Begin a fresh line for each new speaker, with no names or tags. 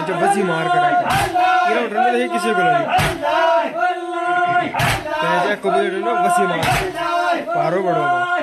जो बसी मार कर आया ये उठने देखिए किसी को नहीं तेजा कबूतर ना बसी मार पारो बड़ो